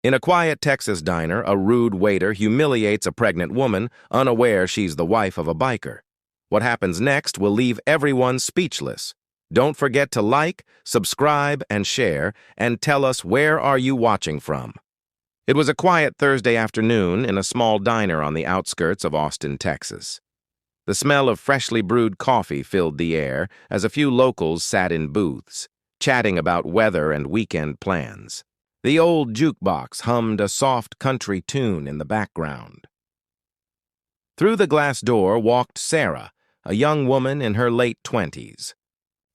In a quiet Texas diner, a rude waiter humiliates a pregnant woman, unaware she's the wife of a biker. What happens next will leave everyone speechless. Don't forget to like, subscribe, and share, and tell us where are you watching from. It was a quiet Thursday afternoon in a small diner on the outskirts of Austin, Texas. The smell of freshly brewed coffee filled the air as a few locals sat in booths, chatting about weather and weekend plans. The old jukebox hummed a soft country tune in the background. Through the glass door walked Sarah, a young woman in her late 20s.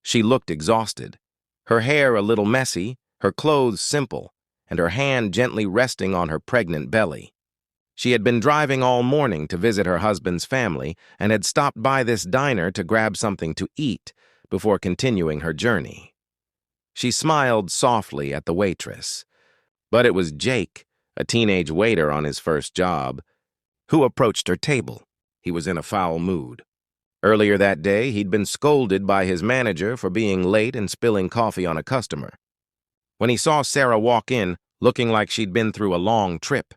She looked exhausted, her hair a little messy, her clothes simple, and her hand gently resting on her pregnant belly. She had been driving all morning to visit her husband's family and had stopped by this diner to grab something to eat before continuing her journey. She smiled softly at the waitress. But it was Jake, a teenage waiter on his first job, who approached her table. He was in a foul mood. Earlier that day, he'd been scolded by his manager for being late and spilling coffee on a customer. When he saw Sarah walk in, looking like she'd been through a long trip,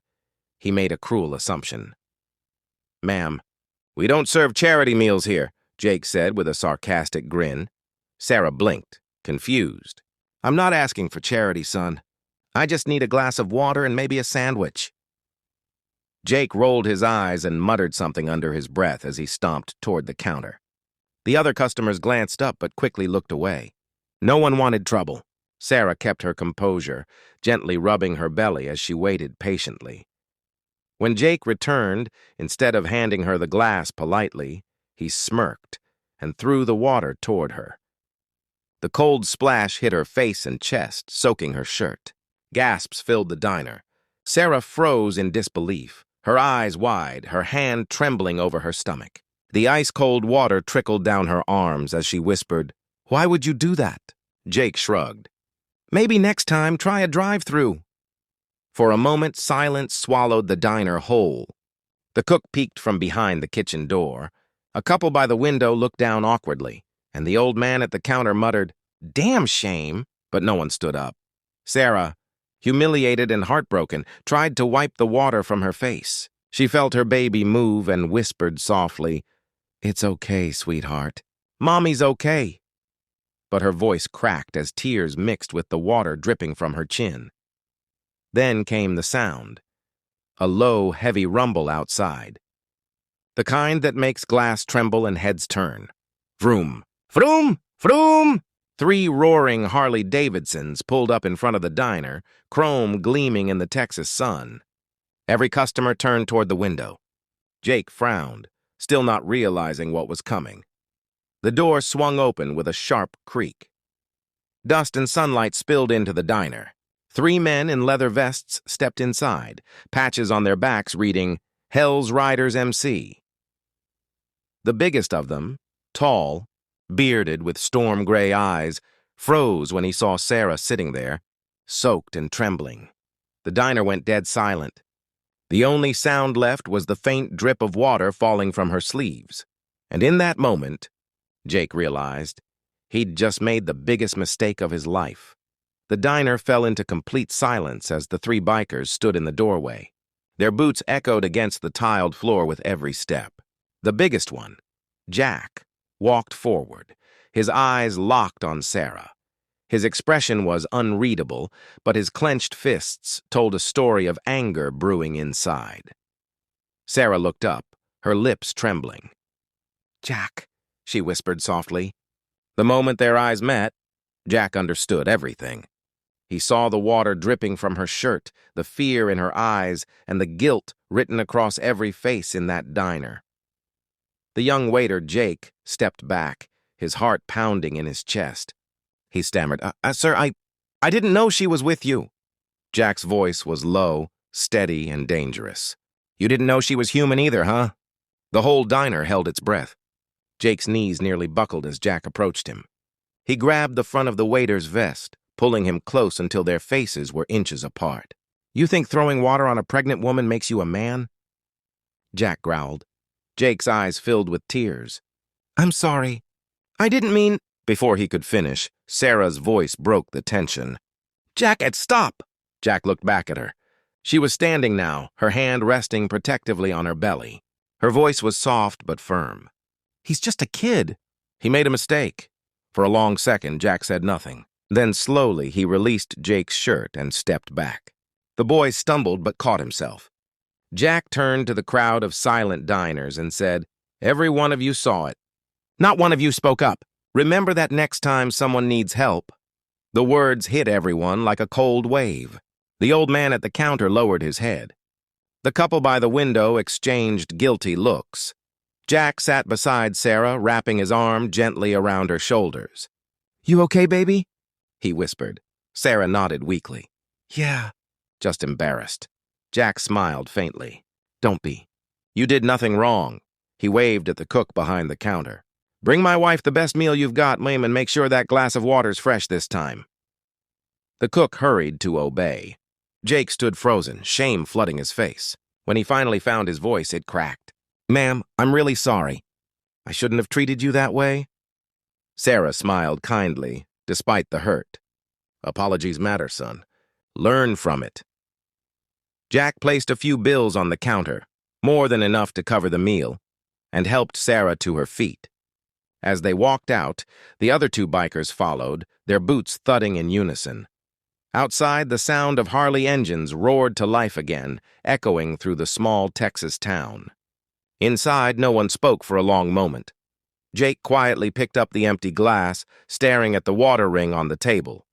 he made a cruel assumption. "Ma'am, we don't serve charity meals here," Jake said with a sarcastic grin. Sarah blinked, confused. "I'm not asking for charity, son. I just need a glass of water and maybe a sandwich." Jake rolled his eyes and muttered something under his breath as he stomped toward the counter. The other customers glanced up but quickly looked away. No one wanted trouble. Sarah kept her composure, gently rubbing her belly as she waited patiently. When Jake returned, instead of handing her the glass politely, he smirked and threw the water toward her. The cold splash hit her face and chest, soaking her shirt. Gasps filled the diner. Sarah froze in disbelief, her eyes wide, her hand trembling over her stomach. The ice-cold water trickled down her arms as she whispered, "Why would you do that?" Jake shrugged. "Maybe next time try a drive-through." For a moment, silence swallowed the diner whole. The cook peeked from behind the kitchen door. A couple by the window looked down awkwardly, and the old man at the counter muttered, "Damn shame," but no one stood up. Sarah, humiliated and heartbroken, tried to wipe the water from her face. She felt her baby move and whispered softly, "It's okay, sweetheart. Mommy's okay." But her voice cracked as tears mixed with the water dripping from her chin. Then came the sound, a low, heavy rumble outside. The kind that makes glass tremble and heads turn. Vroom, vroom, vroom! 3 roaring Harley-Davidsons pulled up in front of the diner, chrome gleaming in the Texas sun. Every customer turned toward the window. Jake frowned, still not realizing what was coming. The door swung open with a sharp creak. Dust and sunlight spilled into the diner. 3 men in leather vests stepped inside, patches on their backs reading, "Hell's Riders MC." The biggest of them, tall, bearded with storm-gray eyes, froze when he saw Sarah sitting there, soaked and trembling. The diner went dead silent. The only sound left was the faint drip of water falling from her sleeves. And in that moment, Jake realized, he'd just made the biggest mistake of his life. The diner fell into complete silence as the 3 bikers stood in the doorway. Their boots echoed against the tiled floor with every step. The biggest one, Jack, walked forward, his eyes locked on Sarah. His expression was unreadable, but his clenched fists told a story of anger brewing inside. Sarah looked up, her lips trembling. "Jack," she whispered softly. The moment their eyes met, Jack understood everything. He saw the water dripping from her shirt, the fear in her eyes, and the guilt written across every face in that diner. The young waiter, Jake, stepped back, his heart pounding in his chest. He stammered, Sir, I didn't know she was with you." Jack's voice was low, steady, and dangerous. "You didn't know she was human either, huh?" The whole diner held its breath. Jake's knees nearly buckled as Jack approached him. He grabbed the front of the waiter's vest, pulling him close until their faces were inches apart. "You think throwing water on a pregnant woman makes you a man?" Jack growled. Jake's eyes filled with tears. "I'm sorry. I didn't mean—" Before he could finish, Sarah's voice broke the tension. "Jack, stop!" Jack looked back at her. She was standing now, her hand resting protectively on her belly. Her voice was soft but firm. "He's just a kid." "He made a mistake." For a long second, Jack said nothing. Then slowly he released Jake's shirt and stepped back. The boy stumbled but caught himself. Jack turned to the crowd of silent diners and said, "Every one of you saw it. Not one of you spoke up. Remember that next time someone needs help." The words hit everyone like a cold wave. The old man at the counter lowered his head. The couple by the window exchanged guilty looks. Jack sat beside Sarah, wrapping his arm gently around her shoulders. "You okay, baby?" he whispered. Sarah nodded weakly. "Yeah." Just embarrassed. Jack smiled faintly. "Don't be. You did nothing wrong." He waved at the cook behind the counter. "Bring my wife the best meal you've got, ma'am, and make sure that glass of water's fresh this time." The cook hurried to obey. Jake stood frozen, shame flooding his face. When he finally found his voice, it cracked. "Ma'am, I'm really sorry. I shouldn't have treated you that way." Sarah smiled kindly, despite the hurt. "Apologies matter, son. Learn from it." Jack placed a few bills on the counter, more than enough to cover the meal, and helped Sarah to her feet. As they walked out, the other two bikers followed, their boots thudding in unison. Outside, the sound of Harley engines roared to life again, echoing through the small Texas town. Inside, no one spoke for a long moment. Jake quietly picked up the empty glass, staring at the water ring on the table.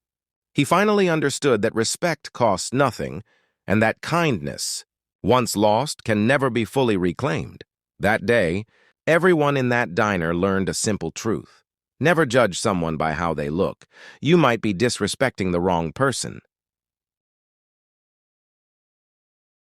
He finally understood that respect costs nothing, and that kindness, once lost, can never be fully reclaimed. That day, everyone in that diner learned a simple truth. Never judge someone by how they look. You might be disrespecting the wrong person.